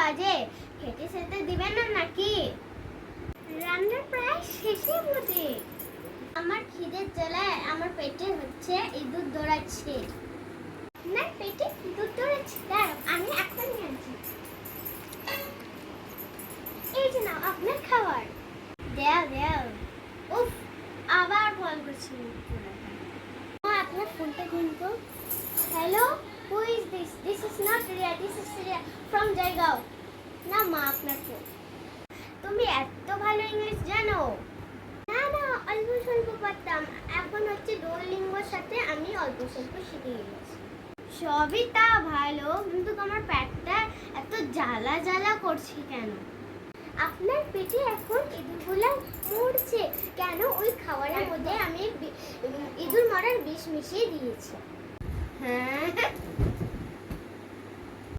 বাজে, খেতে সেতে দিবেন না নাকি? রান্না প্রায় শেষের মধ্যে। আমার খিদের জ্বালায় আমার পেটে হচ্ছে ইঁদুর দৌড়াচ্ছে। আপনার পেটে ইঁদুর দৌড়াচ্ছে? দাঁড়াও, আমি এখন আনছি। এই যে নাও আপনার খাবার। দেও দেও। উফ, আবার কল করছি। আপনার ফোনটা দিন তো। Hello, who is this? This is not Riya, this is Riya from Jaigaon. না মা, আপনার ফোন। তুমি এত ভালো ইংলিশ জানো? না না, অল্প স্বল্প পারতাম, এখন হচ্ছে ডুওলিঙ্গোর সাথে আমি অল্প স্বল্প শিখে গেছি। সবই তা ভালো, কিন্তু আমার পেটটা এত জ্বালা জ্বালা করছে কেন? আপনার পেটে এখন ইঁদুরগুলো মরছে কেন? ওই খাবারের মধ্যে আমি ইঁদুর মরার বিষ মিশিয়ে দিয়েছি। হ্যাঁ।